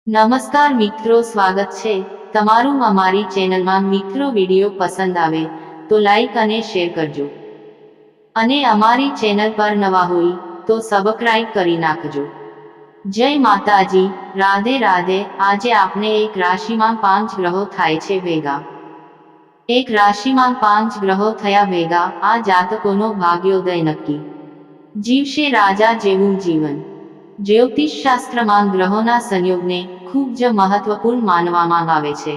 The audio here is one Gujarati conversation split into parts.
નમસ્કાર મિત્રો, સ્વાગત છે તમારું અમારી ચેનલમાં। મિત્રો, વિડીયો પસંદ આવે તો લાઈક અને શેર કરજો અને અમારી ચેનલ પર નવા હોય તો સબસ્ક્રાઇબ કરી નાખજો। જય માતાજી, રાધે રાધે। આજે આપણે એક રાશિમાં 5 ગ્રહો થાય છે ભેગા। એક રાશિમાં 5 ગ્રહો થયા ભેગા, આ જાતકોનો ભાગ્યોદય નક્કી। જીવશે રાજા જેવું જીવન। જ્યોતિષ શાસ્ત્રમાં ગ્રહોના સંયોગને ખૂબ જ મહત્વપૂર્ણ માનવામાં આવે છે।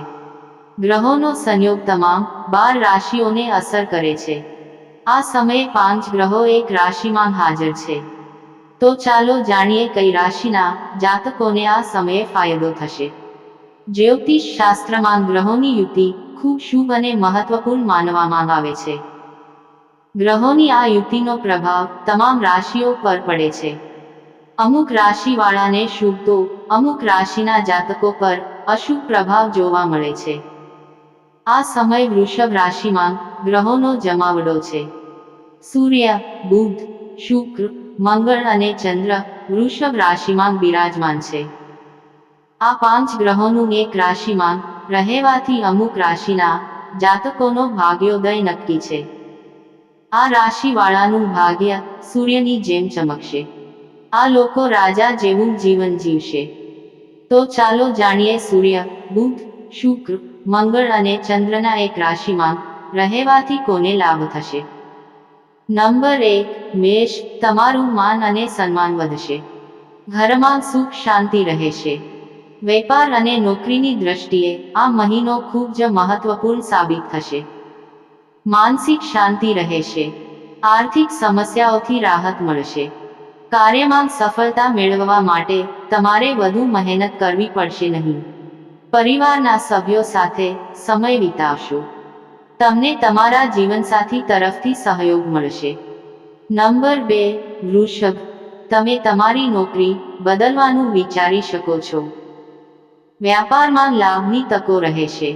ગ્રહોનો સંયોગ તમામ 12 રાશિઓને અસર કરે છે। આ સમયે 5 ગ્રહો એક રાશિમાં હાજર છે। તો ચાલો જાણીએ કઈ રાશિના જાતકોને આ સમયે ફાયદો થશે। જ્યોતિષ શાસ્ત્રમાં ગ્રહોની યુતિ ખૂબ શુભ અને મહત્વપૂર્ણ માનવામાં આવે છે। ગ્રહોની આ યુતિનો પ્રભાવ તમામ રાશિઓ પર પડે છે। અમુક રાશિવાળાને શુભ તો અમુક રાશિના જાતકો પર અશુભ પ્રભાવ જોવા મળે છે। આ સમય વૃષભ રાશિમાં ગ્રહોનો જમાવડો છે। સૂર્ય, બુધ, શુક્ર, મંગળ અને ચંદ્ર વૃષભ રાશિમાં બિરાજમાન છે। આ 5 ગ્રહોનું એક રાશિમાં રહેવાથી અમુક રાશિના જાતકોનો ભાગ્યોદય નક્કી છે। આ રાશિવાળાનું ભાગ્ય સૂર્યની જેમ ચમકશે। આ લોકો રાજા જેવું જીવન જીવશે। તો ચાલો જાણીએ સૂર્ય, બુધ, શુક્ર, મંગળ અને ચંદ્રના એક રાશિમાં રહેવાથી કોને લાભ થશે। નંબર 1, મેષ। તમારું માન અને સન્માન વધશે। ઘરમાં સુખ શાંતિ રહેશે। વેપાર અને નોકરીની દ્રષ્ટિએ આ મહિનો ખૂબ જ મહત્વપૂર્ણ સાબિત થશે। માનસિક શાંતિ રહેશે। આર્થિક સમસ્યાઓથી રાહત મળશે। કાર્યમાં સફળતા મેળવવા માટે તમારે વધુ મહેનત કરવી પડશે નહીં। પરિવારના સભ્યો સાથે સમય વિતાવશો। તમને તમારા જીવનસાથી તરફથી સહયોગ મળશે। નંબર 2, વૃષભ। તમે તમારી નોકરી બદલવાનું વિચારી શકો છો। વ્યાપારમાં લાભની તકો રહેશે।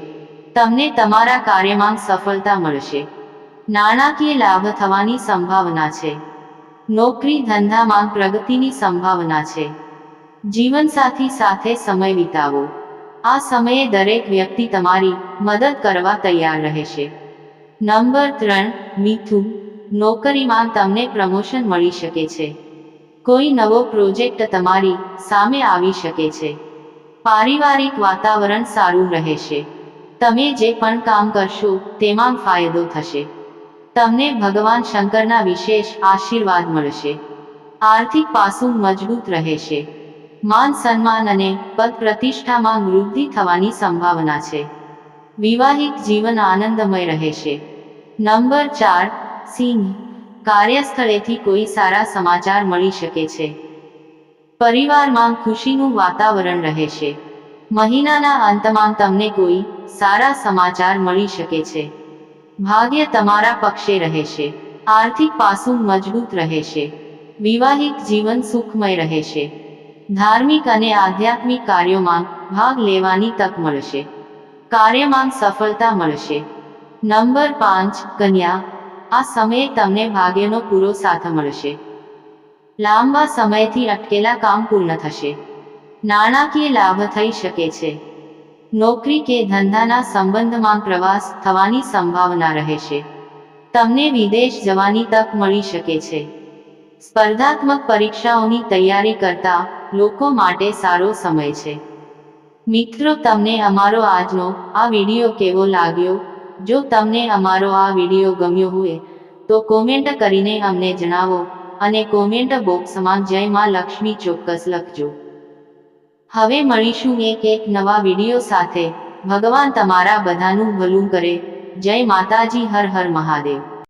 તમને તમારા કાર્યમાં સફળતા મળશે। નાણાકીય લાભ થવાની સંભાવના છે। નોકરી ધંધામાં પ્રગતિની સંભાવના છે। જીવનસાથી સાથે સમય વિતાવો। આ સમયે દરેક વ્યક્તિ તમારી મદદ કરવા તૈયાર રહેશે। નંબર 3, મિથુન। નોકરીમાં તમને પ્રમોશન મળી શકે છે। કોઈ નવો પ્રોજેક્ટ તમારી સામે આવી શકે છે। પારિવારિક વાતાવરણ સારું રહેશે। તમે જે પણ કામ કરશો તેમાં ફાયદો થશે। તમને ભગવાન શંકરના વિશેષ આશીર્વાદ મળશે। આર્થિક પાસું મજબૂત રહેશે। માન સન્માન અને પદ પ્રતિષ્ઠામાં વૃદ્ધિ થવાની સંભાવના છે। વિવાહિક જીવન આનંદમય રહેશે। નંબર 4, સિંહ। કાર્યસ્થળેથી કોઈ સારા સમાચાર મળી શકે છે। પરિવારમાં ખુશીનું વાતાવરણ રહેશે। મહિનાના અંતમાં તમને કોઈ સારા સમાચાર મળી શકે છે। ભાગ્ય તમારા પક્ષે રહેશે। આર્થિક પાસું મજબૂત રહેશે। વિવાહિક જીવન સુખમય રહેશે। ધાર્મિક અને આધ્યાત્મિક કાર્યોમાં ભાગ લેવાની તક મળશે। કાર્યમાં સફળતા મળશે। નંબર 5, કન્યા। આ સમયે તમને ભાગ્યનો પૂરો સાથ મળશે। લાંબા સમયથી અટકેલા કામ પૂર્ણ થશે। નાણાકીય લાભ થઈ શકે છે। નોકરી કે ધંધાના સંબંધમાં પ્રવાસ થવાની સંભાવના રહેશે। તમને વિદેશ જવાની તક મળી શકે છે। સ્પર્ધાત્મક પરીક્ષાઓની તૈયારી કરતા લોકો માટે સારો સમય છે। મિત્રો, તમને અમારો આજનો આ વિડીયો કેવો લાગ્યો? જો તમને અમારો આ વિડીયો ગમ્યો હોય તો કોમેન્ટ કરીને અમને જણાવો અને કોમેન્ટ બોક્સમાં જય માં લક્ષ્મી ચોક્કસ લખજો। હવે મળીશું એક નવા વિડીયો સાથે। ભગવાન તમારા બધાનું ભલું કરે। જય માતાજી, હર હર મહાદેવ।